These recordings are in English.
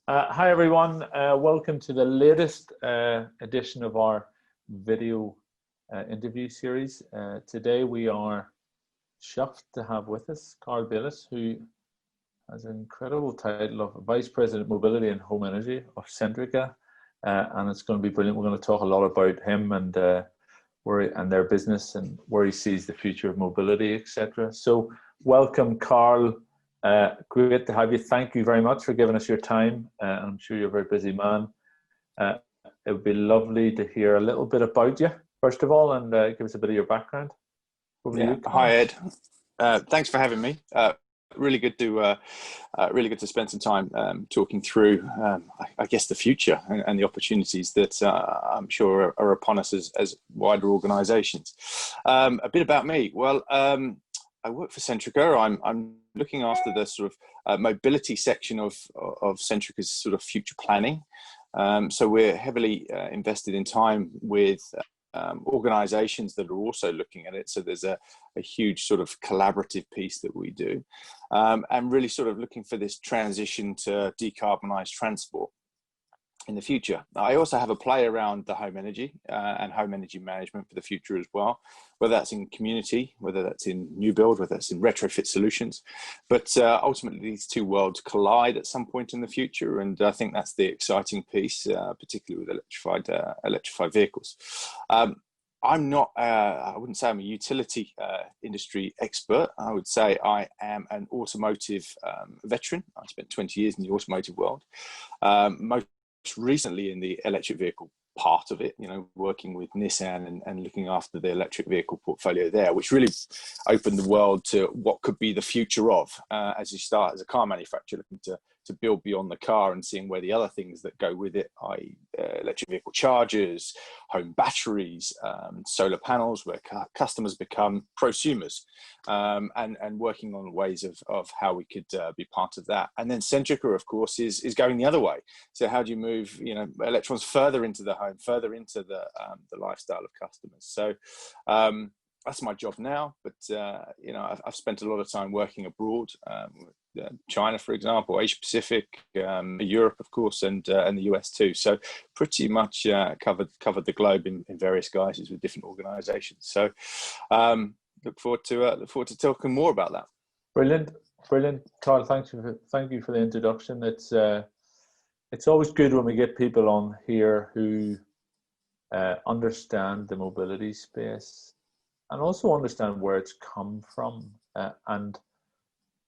Hi everyone, welcome to the latest edition of our video interview series. Today we are chuffed to have with us Carl Bayliss, who has an incredible title of Vice President Mobility and Home Energy of Centrica, and it's going to be brilliant. We're going to talk a lot about him and their business and where he sees the future of mobility, etc. So welcome, Carl. Great to have you. Thank you very much for giving us your time. I'm sure you're a very busy man. It would be lovely to hear a little bit about you, first of all, and give us a bit of your background. Over to you, Carl. Hi, Ed. Thanks for having me. Really good to spend some time talking through, I guess, the future and the opportunities that I'm sure are upon us as wider organisations. A bit about me. Well, I work for Centrica. I'm looking after the sort of mobility section of Centrica's sort of future planning. So we're heavily invested in time with organisations that are also looking at it. So there's a huge sort of collaborative piece that we do, and really sort of looking for this transition to decarbonised transport in the future. I also have a play around the home energy and home energy management for the future as well, whether that's in community, whether that's in new build, whether that's in retrofit solutions. But ultimately, these two worlds collide at some point in the future, and I think that's the exciting piece, particularly with electrified vehicles. I'm not, I wouldn't say I'm a utility industry expert. I would say I am an automotive veteran. I spent 20 years in the automotive world. Most recently in the electric vehicle part of it, working with Nissan and looking after the electric vehicle portfolio there, which really opened the world to what could be the future of, as you start as a car manufacturer looking to build beyond the car and seeing where the other things that go with it, i.e. Electric vehicle chargers, home batteries, solar panels, where customers become prosumers, and working on ways of how we could be part of that. And then Centrica, of course, is going the other way. So how do you move electrons further into the home, further into the lifestyle of customers? So that's my job now, but I've spent a lot of time working abroad, China, for example, Asia Pacific, Europe, of course, and the US too. So pretty much covered the globe in various guises with different organisations. So look forward to talking more about that. Brilliant, Carl. Thank you for the introduction. It's always good when we get people on here who understand the mobility space and also understand where it's come from, and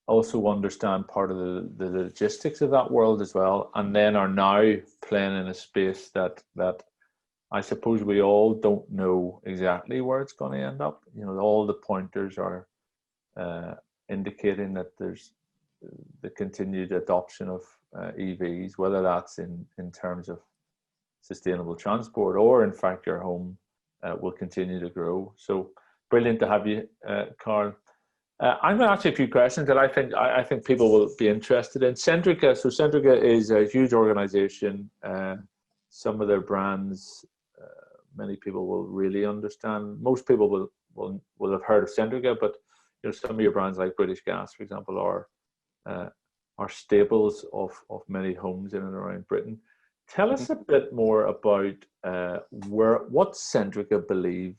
also understand part of the logistics of that world as well, and then are now playing in a space that I suppose we all don't know exactly where it's going to end up. All the pointers are indicating that there's the continued adoption of EVs, whether that's in terms of sustainable transport or in fact your home will continue to grow. So brilliant to have you, Carl. I'm going to ask you a few questions that I think people will be interested in. Centrica. So Centrica is a huge organization. Some of their brands, many people will really understand. Most people will have heard of Centrica, but some of your brands like British Gas, for example, are staples of many homes in and around Britain. Tell us a bit more about what Centrica believe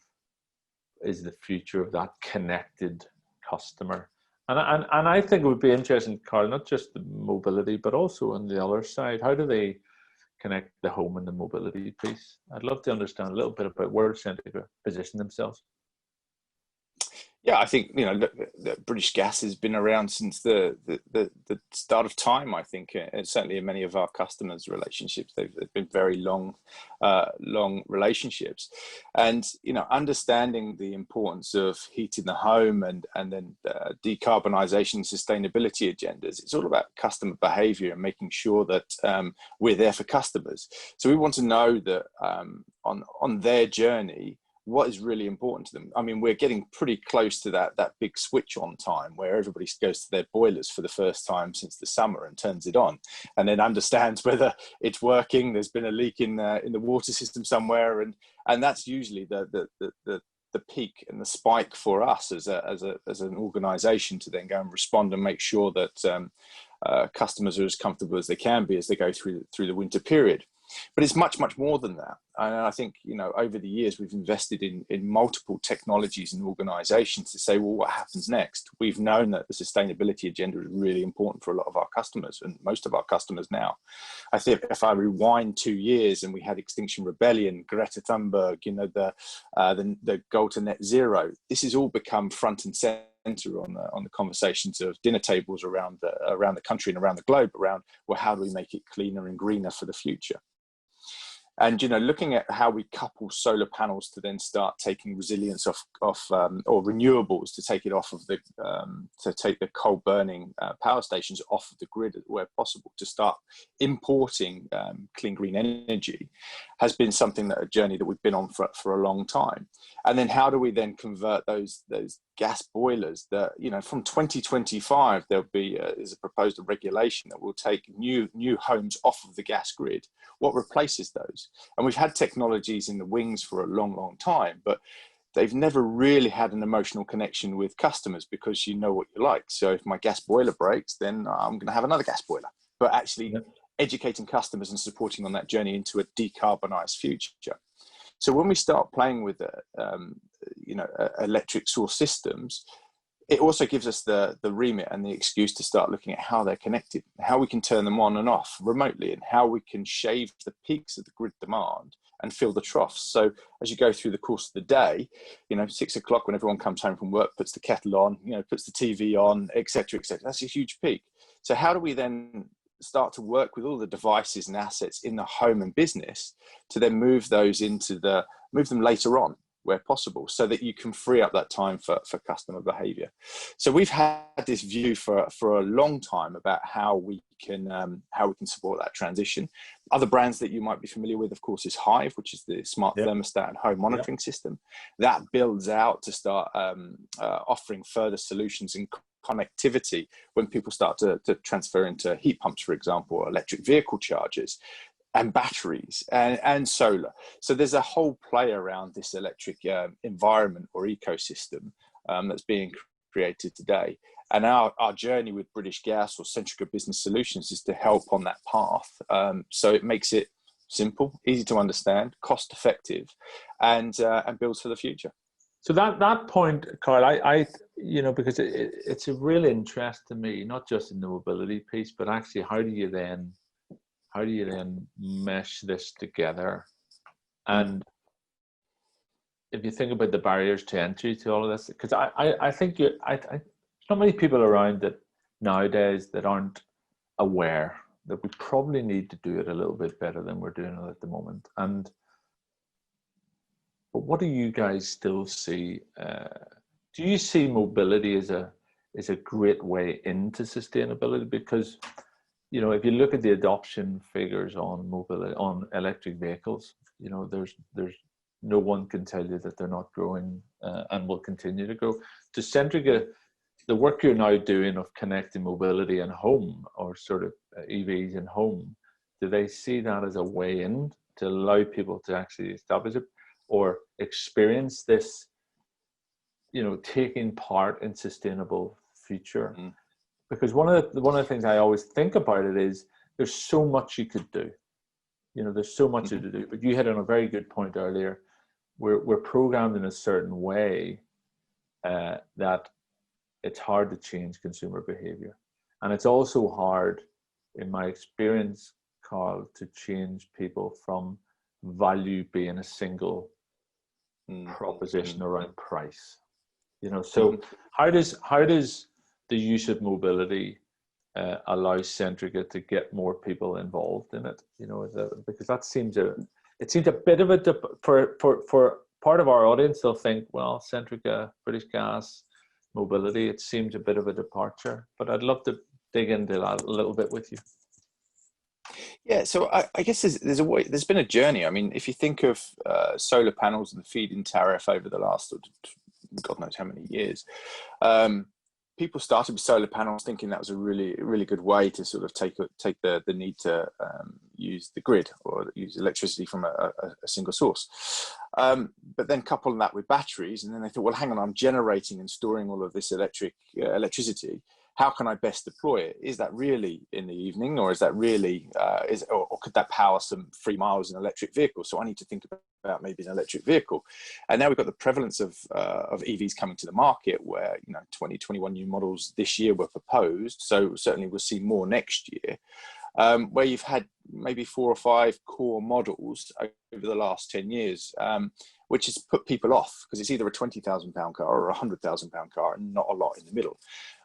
is the future of that connected customer, and I think it would be interesting, Carl, not just the mobility but also on the other side. How do they connect the home and the mobility piece? I'd love to understand a little bit about where Centrica position themselves. Yeah, I think the British Gas has been around since the start of time. I think certainly in many of our customers' relationships, they've been very long relationships, and understanding the importance of heating the home and then decarbonisation and sustainability agendas. It's all about customer behaviour and making sure that we're there for customers. So we want to know that on their journey, what is really important to them. I mean, we're getting pretty close to that big switch on time where everybody goes to their boilers for the first time since the summer and turns it on, and then understands whether it's working. There's been a leak in the water system somewhere, and that's usually the peak and the spike for us as an organisation to then go and respond and make sure that customers are as comfortable as they can be as they go through the winter period. But it's much, much more than that. And I think, over the years, we've invested in multiple technologies and organizations to say, well, what happens next? We've known that the sustainability agenda is really important for a lot of our customers, and most of our customers now. I think if I rewind 2 years and we had Extinction Rebellion, Greta Thunberg, the goal to net zero, this has all become front and center on the conversations of dinner tables around the country and around the globe around, well, how do we make it cleaner and greener for the future? And looking at how we couple solar panels to then start taking resilience off or renewables to take it off of to take the coal burning power stations off of the grid where possible, to start importing clean green energy, has been a journey that we've been on for a long time. And then how do we then convert those gas boilers that, from 2025, there'll be is a proposed regulation that will take new homes off of the gas grid. What replaces those? And we've had technologies in the wings for a long, long time, but they've never really had an emotional connection with customers, because you know what you like. So if my gas boiler breaks, then I'm going to have another gas boiler. But actually educating customers and supporting on that journey into a decarbonized future. So when we start playing with electric source systems, it also gives us the remit and the excuse to start looking at how they're connected, how we can turn them on and off remotely, and how we can shave the peaks of the grid demand and fill the troughs. So as you go through the course of the day, 6 o'clock when everyone comes home from work, puts the kettle on, puts the TV on, etc., etc. That's a huge peak. So how do we then start to work with all the devices and assets in the home and business to then move them later on where possible, so that you can free up that time for customer behavior? So we've had this view for a long time about how we can support that transition. Other brands that you might be familiar with, of course, is Hive, which is the smart thermostat and home monitoring system. That builds out to start offering further solutions in connectivity when people start to transfer into heat pumps, for example, or electric vehicle chargers, and batteries and solar. So there's a whole play around this electric environment or ecosystem that's being created today. And our journey with British Gas or Centrica Business Solutions is to help on that path. So it makes it simple, easy to understand, cost effective, and builds for the future. So that point, Carl, I because it's a real interest to me, not just in the mobility piece, but actually how do you then mesh this together? And if you think about the barriers to entry to all of this, because I think there's not many people around that nowadays that aren't aware that we probably need to do it a little bit better than we're doing it at the moment. But what do you guys still see? Do you see mobility as a great way into sustainability? Because if you look at the adoption figures on mobility, on electric vehicles, there's no one can tell you that they're not growing and will continue to grow. To Centrica, the work you're now doing of connecting mobility in home, or sort of EVs in home, do they see that as a way in to allow people to actually establish it or experience this, taking part in sustainable future? Because one of the things I always think about it is there's so much you could do. There's so much to do. But you hit on a very good point earlier. We're programmed in a certain way that it's hard to change consumer behavior, and it's also hard, in my experience, Carl, to change people from value being a single proposition around price. So how does the use of mobility allow Centrica to get more people involved in it? Because that seems a bit of for part of our audience, they'll think, well, Centrica, British Gas, mobility, it seems a bit of a departure. But I'd love to dig into that a little bit with you. Yeah, so I guess there's been a journey. I mean, if you think of solar panels and the feed-in tariff over the last, God knows how many years, people started with solar panels thinking that was a really, really good way to sort of take the need to use the grid or use electricity from a single source. But then coupling that with batteries, and then they thought, well, hang on, I'm generating and storing all of this electricity. how can I best deploy it? Is that really in the evening, or is that really, or could that power some 3 miles in an electric vehicle? So I need to think about maybe an electric vehicle. And now we've got the prevalence of EVs coming to the market, where 21 new models this year were proposed. So certainly we'll see more next year, where you've had maybe 4 or 5 core models over the last 10 years, which has put people off, because it's either a £20,000 car or a £100,000 car, and not a lot in the middle.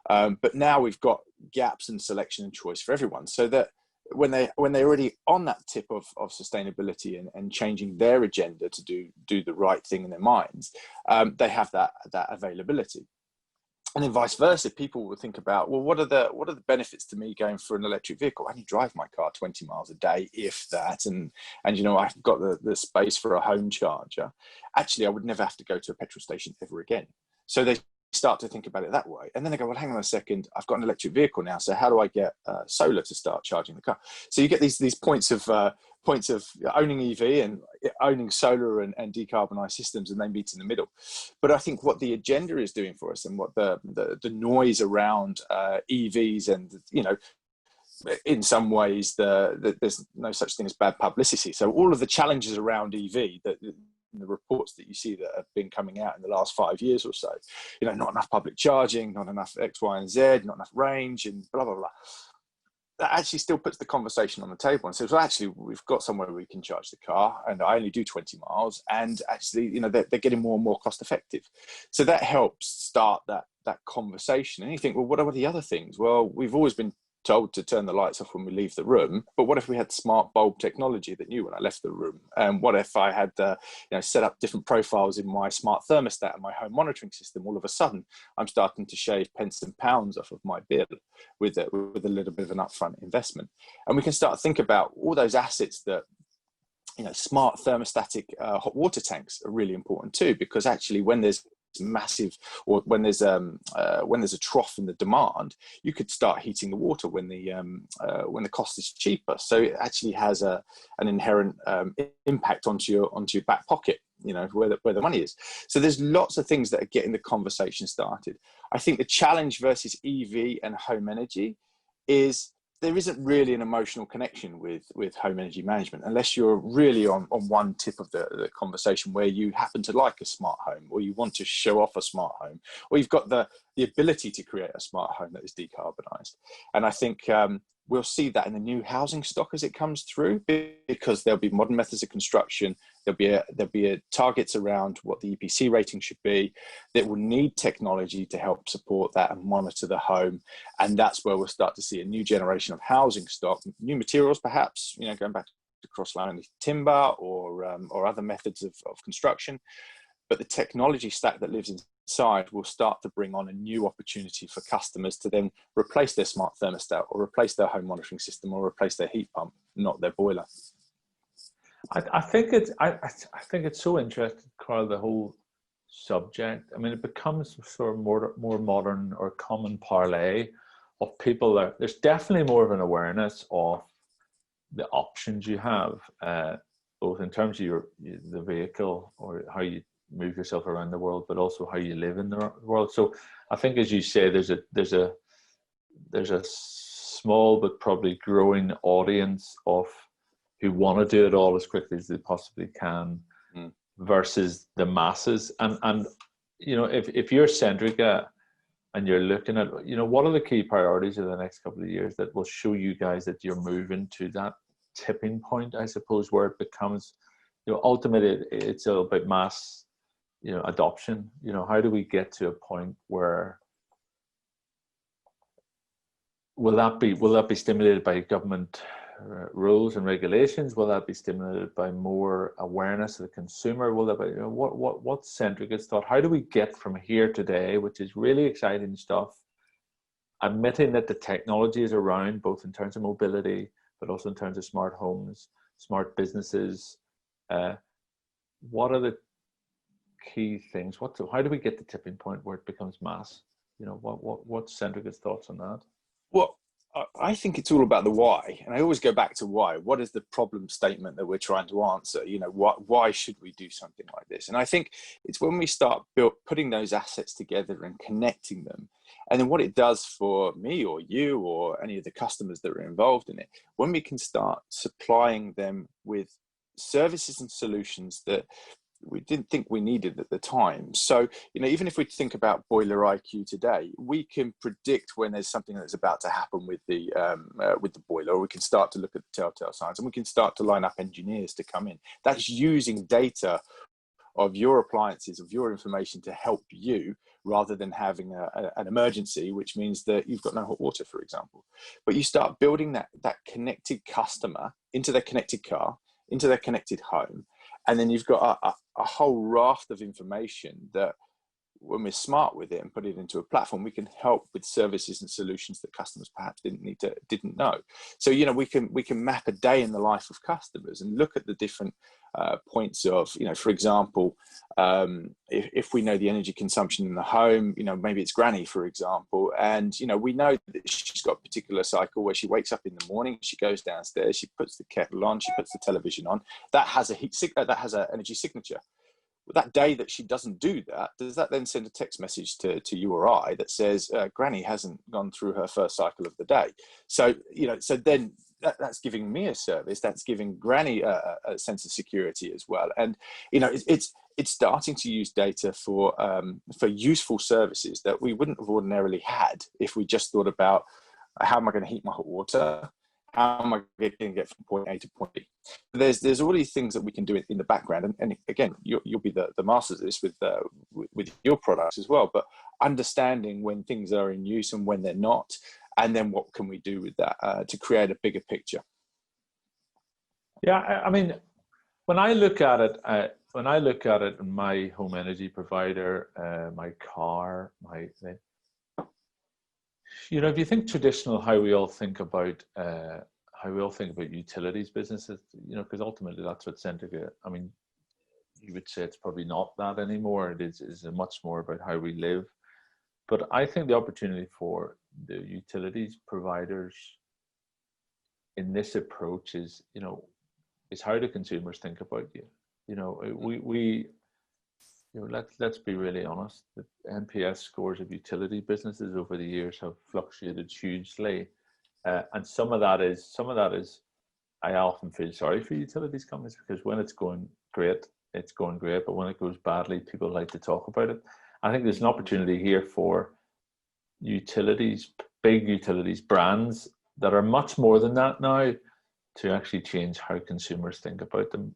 But now we've got gaps in selection and choice for everyone, so that when they're already on that tip of sustainability and changing their agenda to do the right thing in their minds, they have that availability. And then vice versa, people will think about, well, what are the benefits to me going for an electric vehicle? I only drive my car 20 miles a day, if that, and I've got the space for a home charger. Actually, I would never have to go to a petrol station ever again. So they start to think about it that way, and then they go, well, hang on a second, I've got an electric vehicle now, so how do I get solar to start charging the car? So you get these points of owning EV and owning solar and decarbonised systems, and they meet in the middle. But I think what the agenda is doing for us, and what the noise around EVs, and in some ways there's no such thing as bad publicity. So all of the challenges around EV, the reports that you see that have been coming out in the last 5 years or so, not enough public charging, not enough X, Y, and Z, not enough range, and blah, blah, blah. That actually still puts the conversation on the table and says, well, actually, we've got somewhere where we can charge the car, and I only do 20 miles, and actually, they're getting more and more cost effective. So that helps start that conversation. And you think, well, what are the other things? Well, we've always been told to turn the lights off when we leave the room, but what if we had smart bulb technology that knew when I left the room? And what if I had set up different profiles in my smart thermostat and my home monitoring system? All of a sudden, I'm starting to shave pence and pounds off of my bill with a little bit of an upfront investment. And we can start to think about all those assets that, smart thermostatic hot water tanks are really important too, because actually when there's massive, or when there's a trough in the demand, you could start heating the water when the cost is cheaper. So it actually has an inherent impact onto your back pocket, where the money is. So there's lots of things that are getting the conversation started. I think the challenge versus EV and home energy is there isn't really an emotional connection with home energy management, unless you're really on one tip of the conversation, where you happen to like a smart home, or you want to show off a smart home, or you've got the ability to create a smart home that is decarbonised. And I think we'll see that in the new housing stock as it comes through, because there'll be modern methods of construction. There'll be targets around what the EPC rating should be, that will need technology to help support that and monitor the home. And that's where we'll start to see a new generation of housing stock, new materials, perhaps, going back to cross-laminated timber or other methods of construction. But the technology stack that lives inside will start to bring on a new opportunity for customers to then replace their smart thermostat, or replace their home monitoring system, or replace their heat pump, not their boiler. I think it's so interesting, Carl, the whole subject. I mean, it becomes sort of more modern or common parlay of people. There's definitely more of an awareness of the options you have, both in terms of the vehicle, or how you move yourself around the world, but also how you live in the world. So I think, as you say, there's a small but probably growing audience of who want to do it all as quickly as they possibly can, versus the masses. And if you're Centrica and you're looking at, what are the key priorities of the next couple of years that will show you guys that you're moving to that tipping point, I suppose, where it becomes, ultimately it's all about mass adoption. How do we get to a point where will that be stimulated by government rules and regulations? Will that be stimulated by more awareness of the consumer? Will that be, what's Centrica's thought? How do we get from here today, which is really exciting stuff, admitting that the technology is around, both in terms of mobility, but also in terms of smart homes, smart businesses? What are the key things? How do we get the tipping point where it becomes mass? What's Centrica's thoughts on that? Well, I think it's all about the why, and I always go back to why. What is the problem statement that we're trying to answer? Why should we do something like this? And I think it's when we start putting those assets together and connecting them, And then what it does for me or you or any of the customers that are involved in it, when we can start supplying them with services and solutions that we didn't think we needed at the time. So, even if we think about Boiler IQ today, we can predict when there's something that's about to happen with the boiler, or we can start to look at the telltale signs, and we can start to line up engineers to come in. That's using data of your appliances, of your information to help you, rather than having an emergency, which means that you've got no hot water, for example. But you start building that connected customer into their connected car, into their connected home, and then you've got a whole raft of information that, when we're smart with it and put it into a platform, we can help with services and solutions that customers perhaps didn't know. So, we can map a day in the life of customers and look at the different points of, for example, if we know the energy consumption in the home, maybe it's Granny, for example, and we know that she's got a particular cycle where she wakes up in the morning, she goes downstairs, she puts the kettle on, she puts the television on. That has an energy signature. That day that she doesn't do that, does that then send a text message to you or I that says Granny hasn't gone through her first cycle of the day? So so then that's giving me a service, that's giving Granny a sense of security as well. And it's starting to use data for useful services that we wouldn't have ordinarily had if we just thought about how am I going to heat my hot water. How am I going to get from point A to point B? There's all these things that we can do in the background, and again, you'll be the masters of this with your products as well. But understanding when things are in use and when they're not, and then what can we do with that to create a bigger picture? Yeah, I mean, when I look at it, my home energy provider, my car, if you think traditional, how we all think about utilities businesses, because ultimately that's what Centrica. I mean, you would say it's probably not that anymore. It is much more about how we live. But I think the opportunity for the utilities providers in this approach is how do consumers think about you? Let's be really honest. The NPS scores of utility businesses over the years have fluctuated hugely, and some of that is. I often feel sorry for utilities companies, because when it's going great, it's going great, but when it goes badly, people like to talk about it. I think there's an opportunity here for utilities, big utilities brands that are much more than that now, to actually change how consumers think about them.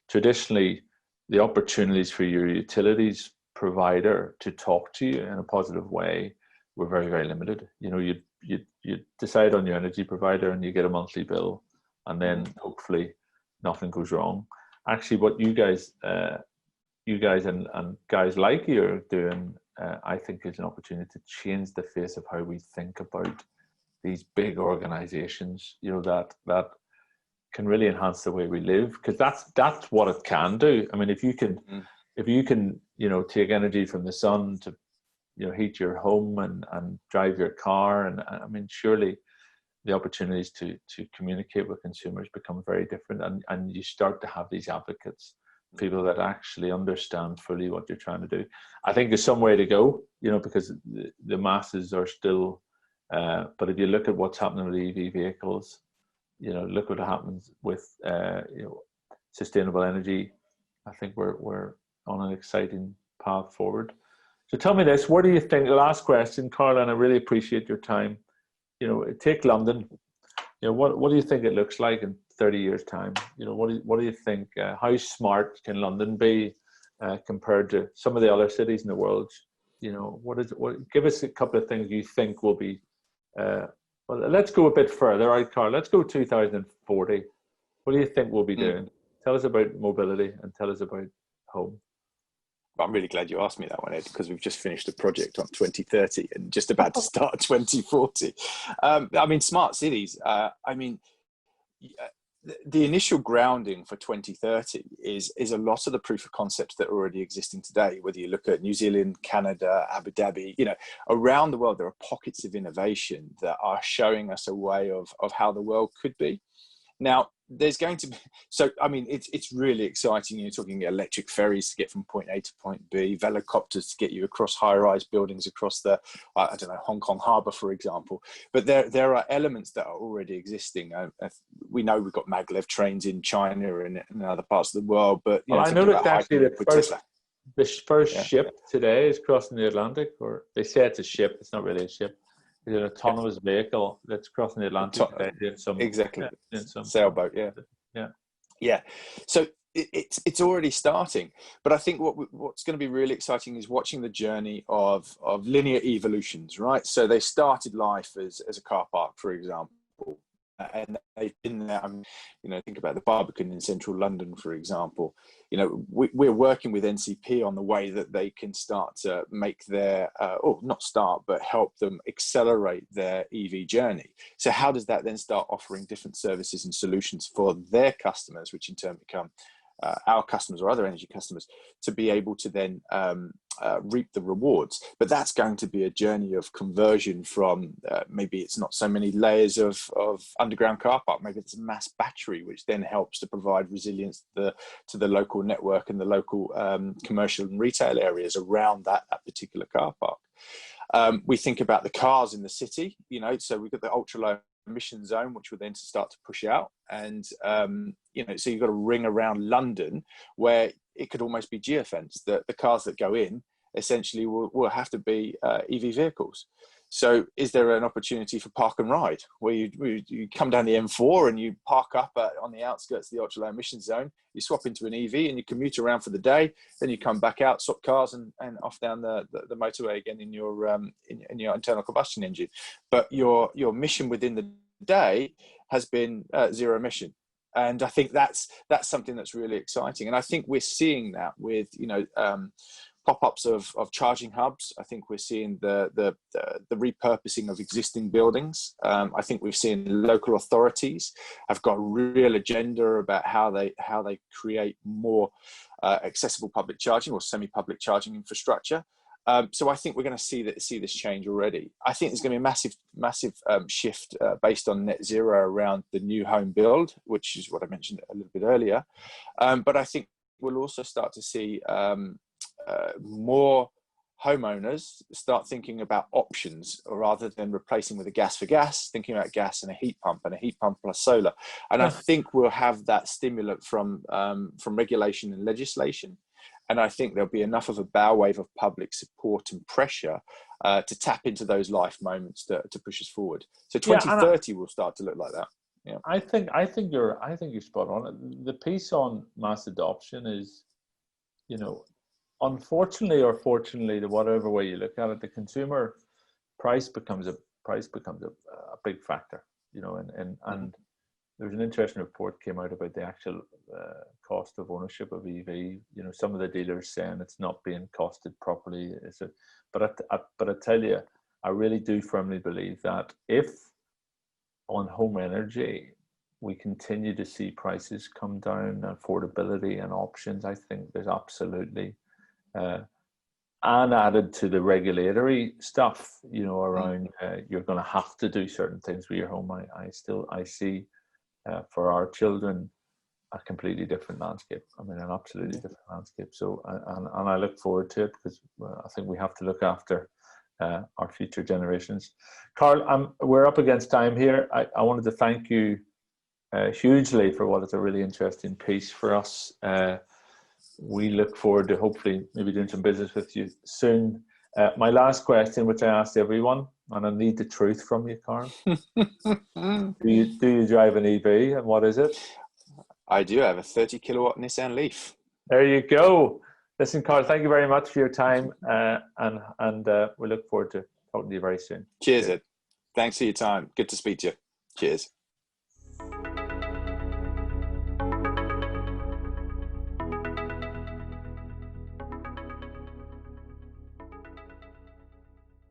Traditionally, the opportunities for your utilities provider to talk to you in a positive way were very, very limited. You decide on your energy provider and you get a monthly bill, and then hopefully nothing goes wrong. Actually, what you guys and guys like you are doing, I think, is an opportunity to change the face of how we think about these big organizations, that can really enhance the way we live, because that's what it can do. I mean, if you can take energy from the sun to heat your home and drive your car, and I mean, surely the opportunities to communicate with consumers become very different, and you start to have these advocates, people that actually understand fully what you're trying to do. I think there's some way to go, because the masses are still but if you look at what's happening with EV vehicles, look what happens with sustainable energy. I think we're on an exciting path forward. So tell me this: what do you think? The last question, Carl, and I really appreciate your time. Take London. What do you think it looks like in 30 years' time? What do you think? How smart can London be compared to some of the other cities in the world? Give us a couple of things you think will be. Well, let's go a bit further, right, Carl? Let's go 2040. What do you think we'll be doing? Tell us about mobility and tell us about home. I'm really glad you asked me that one, Ed, because we've just finished a project on 2030 and just about to start 2040. I mean, smart cities. The initial grounding for 2030 is a lot of the proof of concepts that are already existing today. Whether you look at New Zealand, Canada, Abu Dhabi, around the world, there are pockets of innovation that are showing us a way of how the world could be. Now, there's going to be, so I mean, it's really exciting. You're talking electric ferries to get from point A to point B, velocopters to get you across high-rise buildings across the, I don't know, Hong Kong Harbour, for example. But there are elements that are already existing. We know we've got maglev trains in China and in other parts of the world. But well, I noticed actually the first ship today is crossing the Atlantic, or they say it's a ship. It's not really a ship. It's an autonomous vehicle that's crossing the Atlantic today. Exactly. Sailboat, yeah. So it's already starting. But I think what's going to be really exciting is watching the journey of linear evolutions, right? So they started life as a car park, for example. And they've been there. Think about the Barbican in central London, for example. We're working with NCP on the way that they can start to make their, but help them accelerate their EV journey. So how does that then start offering different services and solutions for their customers, which in turn become our customers or other energy customers, to be able to then reap the rewards? But that's going to be a journey of conversion from maybe it's not so many layers of underground car park, maybe it's a mass battery, which then helps to provide resilience to the local network and the local commercial and retail areas around that particular car park. We think about the cars in the city, so we've got the ultra low emission zone, which will then start to push out, and so you've got a ring around London where it could almost be geofenced. The cars that go in essentially will have to be EV vehicles. So is there an opportunity for park and ride, where you come down the M4 and you park up on the outskirts of the ultra low emission zone, you swap into an EV and you commute around for the day, then you come back out, swap cars and off down the motorway again in your internal combustion engine. But your mission within the day has been zero emission. And I think that's something that's really exciting. And I think we're seeing that with, pop-ups of charging hubs. I think we're seeing the repurposing of existing buildings. I think we've seen local authorities have got a real agenda about how they create more accessible public charging or semi-public charging infrastructure. So I think we're going to see this change already. I think there's going to be a massive shift based on net zero around the new home build, which is what I mentioned a little bit earlier. But I think we'll also start to see more homeowners start thinking about options rather than replacing with a gas for gas, thinking about gas and a heat pump plus solar. And I think we'll have that stimulant from regulation and legislation. And I think there'll be enough of a bow wave of public support and pressure to tap into those life moments to push us forward. So 2030 will start to look like that. Yeah, I think you're spot on. The piece on mass adoption is, unfortunately or fortunately, to whatever way you look at it, the consumer price becomes a big factor. And there's an interesting report came out about the actual cost of ownership of EV. Some of the dealers saying it's not being costed properly. But I tell you, I really do firmly believe that if on home energy we continue to see prices come down, affordability and options, I think there's absolutely, and added to the regulatory stuff, around you're going to have to do certain things with your home. I see for our children a completely different landscape. I mean, an absolutely different landscape. So, and I look forward to it, because I think we have to look after our future generations. Carl, we're up against time here. I wanted to thank you hugely for what is a really interesting piece for us. We look forward to hopefully maybe doing some business with you soon. My last question, which I asked everyone, and I need the truth from you, Carl. Do you drive an EV, and what is it? I do. I have a 30 kilowatt Nissan Leaf. There you go. Listen, Carl, thank you very much for your time, and we look forward to talking to you very soon. Cheers, Ed. Thanks for your time. Good to speak to you. Cheers.